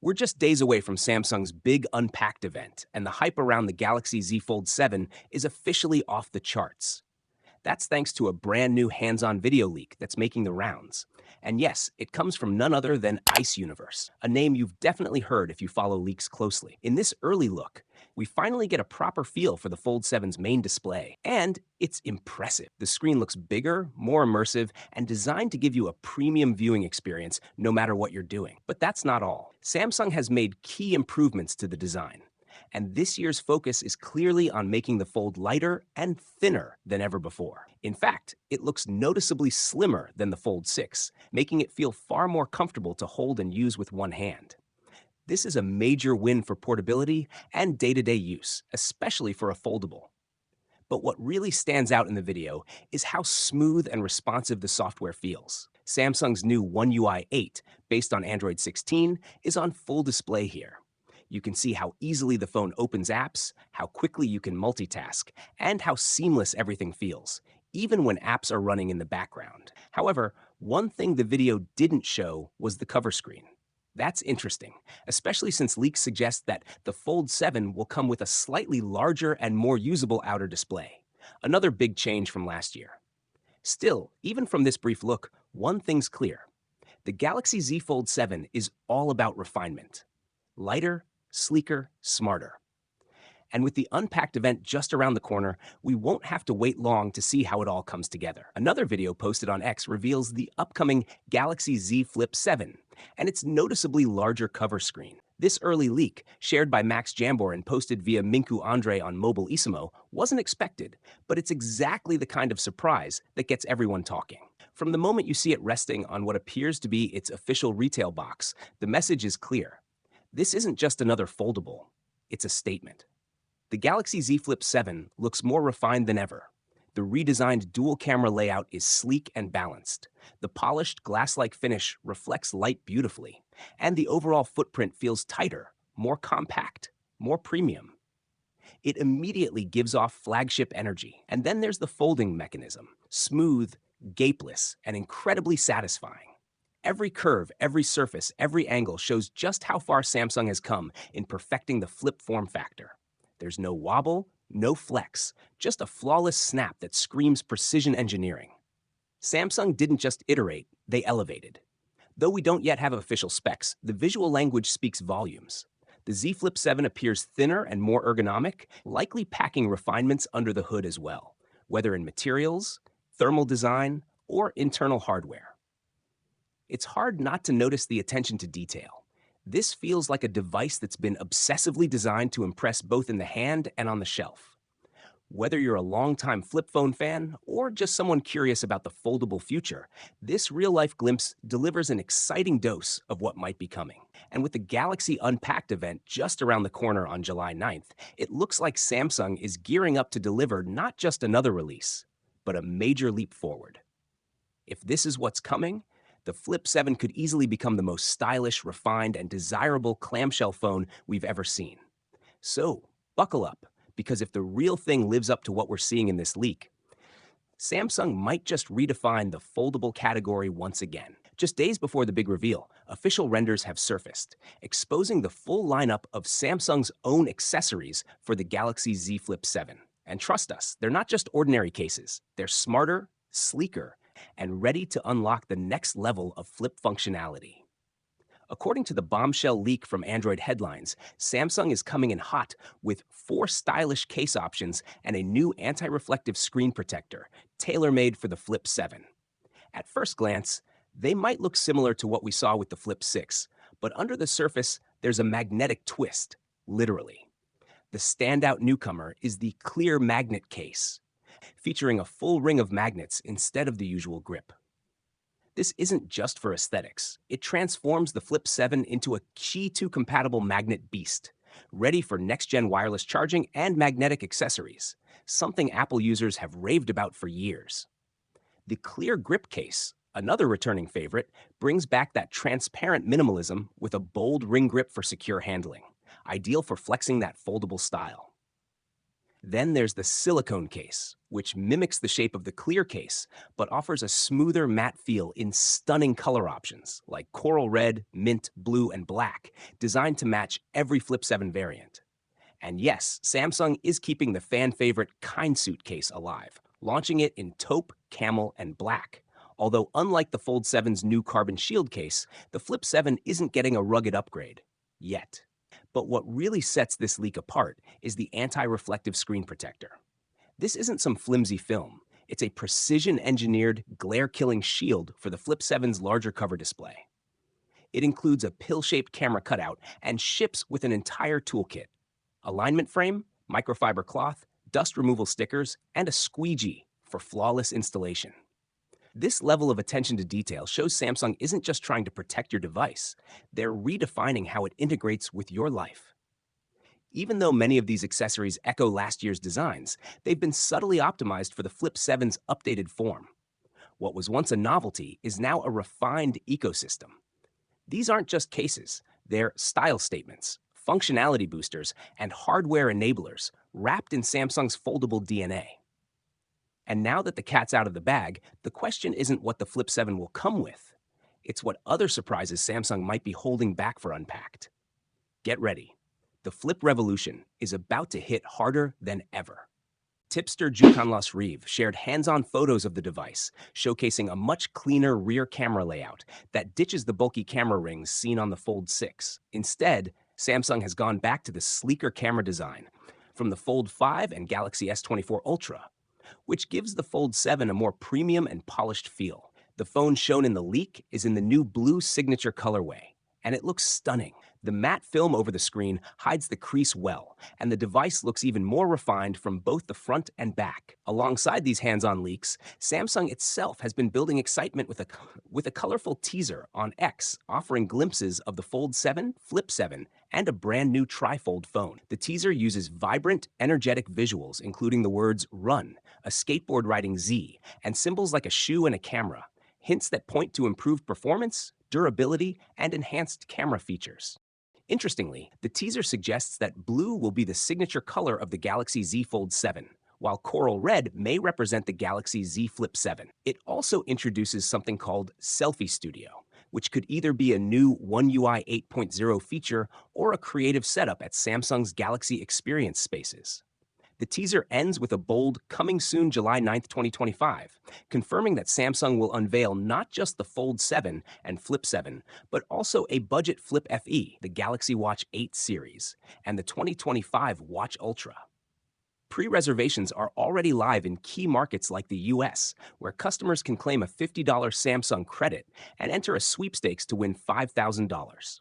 We're just days away from Samsung's big Unpacked event, and the hype around the Galaxy Z Fold 7 is officially off the charts. That's thanks to a brand new hands on video leak that's making the rounds. And yes, it comes from none other than Ice Universe, a name you've definitely heard if you follow leaks closely. In this early look, we finally get a proper feel for the Fold 7's main display, and it's impressive. The screen looks bigger, more immersive, and designed to give you a premium viewing experience no matter what you're doing. But that's not all. Samsung has made key improvements to the design, and this year's focus is clearly on making the Fold lighter and thinner than ever before. In fact, it looks noticeably slimmer than the Fold 6, making it feel far more comfortable to hold and use with one hand. This is a major win for portability and day-to-day use, especially for a foldable. But what really stands out in the video is how smooth and responsive the software feels. Samsung's new One UI 8, based on Android 16, is on full display here. You can see how easily the phone opens apps, how quickly you can multitask, and how seamless everything feels, even when apps are running in the background. However, one thing the video didn't show was the cover screen. That's interesting, especially since leaks suggest that the Fold 7 will come with a slightly larger and more usable outer display, another big change from last year. Still, even from this brief look, one thing's clear. The Galaxy Z Fold 7 is all about refinement. Lighter, sleeker, smarter. And with the Unpacked event just around the corner, we won't have to wait long to see how it all comes together. Another video posted on X reveals the upcoming Galaxy Z Flip 7 and its noticeably larger cover screen. This early leak, shared by Max Jambor and posted via Minku Andre on Mobileissimo, wasn't expected, but it's exactly the kind of surprise that gets everyone talking. From the moment you see it resting on what appears to be its official retail box, the message is clear. This isn't just another foldable, it's a statement. The Galaxy Z Flip 7 looks more refined than ever. The redesigned dual-camera layout is sleek and balanced. The polished glass-like finish reflects light beautifully, and the overall footprint feels tighter, more compact, more premium. It immediately gives off flagship energy. And then there's the folding mechanism, smooth, gapeless, and incredibly satisfying. Every curve, every surface, every angle shows just how far Samsung has come in perfecting the flip form factor. There's no wobble, no flex, just a flawless snap that screams precision engineering. Samsung didn't just iterate, they elevated. Though we don't yet have official specs, the visual language speaks volumes. The Z Flip 7 appears thinner and more ergonomic, likely packing refinements under the hood as well, whether in materials, thermal design, or internal hardware. It's hard not to notice the attention to detail. This feels like a device that's been obsessively designed to impress both in the hand and on the shelf. Whether you're a longtime flip phone fan or just someone curious about the foldable future, this real-life glimpse delivers an exciting dose of what might be coming. And with the Galaxy Unpacked event just around the corner on July 9th, it looks like Samsung is gearing up to deliver not just another release, but a major leap forward. If this is what's coming, the Flip 7 could easily become the most stylish, refined, and desirable clamshell phone we've ever seen. So, buckle up, because if the real thing lives up to what we're seeing in this leak, Samsung might just redefine the foldable category once again. Just days before the big reveal, official renders have surfaced, exposing the full lineup of Samsung's own accessories for the Galaxy Z Flip 7. And trust us, they're not just ordinary cases. They're smarter, sleeker, and ready to unlock the next level of flip functionality. According to the bombshell leak from Android Headlines, Samsung is coming in hot with 4 stylish case options and a new anti-reflective screen protector, tailor-made for the Flip 7. At first glance, they might look similar to what we saw with the Flip 6, but under the surface, there's a magnetic twist, literally. The standout newcomer is the clear magnet case, featuring a full ring of magnets instead of the usual grip. This isn't just for aesthetics. It transforms the Flip 7 into a Qi 2 compatible magnet beast, ready for next-gen wireless charging and magnetic accessories, something Apple users have raved about for years. The clear grip case, another returning favorite, brings back that transparent minimalism with a bold ring grip for secure handling, ideal for flexing that foldable style. Then there's the silicone case, which mimics the shape of the clear case, but offers a smoother matte feel in stunning color options like coral red, mint, blue, and black, designed to match every Flip 7 variant. And yes, Samsung is keeping the fan favorite Kind Suitcase alive, launching it in taupe, camel, and black. Although, unlike the Fold 7's new carbon shield case, the Flip 7 isn't getting a rugged upgrade. Yet. But what really sets this leak apart is the anti-reflective screen protector. This isn't some flimsy film. It's a precision-engineered, glare-killing shield for the Flip 7's larger cover display. It includes a pill-shaped camera cutout and ships with an entire toolkit: alignment frame, microfiber cloth, dust removal stickers, and a squeegee for flawless installation. This level of attention to detail shows Samsung isn't just trying to protect your device, they're redefining how it integrates with your life. Even though many of these accessories echo last year's designs, they've been subtly optimized for the Flip 7's updated form. What was once a novelty is now a refined ecosystem. These aren't just cases, they're style statements, functionality boosters, and hardware enablers wrapped in Samsung's foldable DNA. And now that the cat's out of the bag, the question isn't what the Flip 7 will come with. It's what other surprises Samsung might be holding back for Unpacked. Get ready. The Flip revolution is about to hit harder than ever. Tipster Jukanlas Reeve shared hands-on photos of the device, showcasing a much cleaner rear camera layout that ditches the bulky camera rings seen on the Fold 6. Instead, Samsung has gone back to the sleeker camera design from the Fold 5 and Galaxy S24 Ultra, which gives the Fold 7 a more premium and polished feel. The phone shown in the leak is in the new blue signature colorway, and it looks stunning. The matte film over the screen hides the crease well, and the device looks even more refined from both the front and back. Alongside these hands-on leaks, Samsung itself has been building excitement with a colorful teaser on X, offering glimpses of the Fold 7, Flip 7, and a brand new tri-fold phone. The teaser uses vibrant, energetic visuals, including the words "run," a skateboard riding Z, and symbols like a shoe and a camera, hints that point to improved performance, durability, and enhanced camera features. Interestingly, the teaser suggests that blue will be the signature color of the Galaxy Z Fold 7, while coral red may represent the Galaxy Z Flip 7. It also introduces something called Selfie Studio, which could either be a new One UI 8.0 feature or a creative setup at Samsung's Galaxy Experience spaces. The teaser ends with a bold "Coming soon July 9th, 2025, confirming that Samsung will unveil not just the Fold 7 and Flip 7, but also a budget Flip FE, the Galaxy Watch 8 series, and the 2025 Watch Ultra. Pre-reservations are already live in key markets like the US, where customers can claim a $50 Samsung credit and enter a sweepstakes to win $5,000.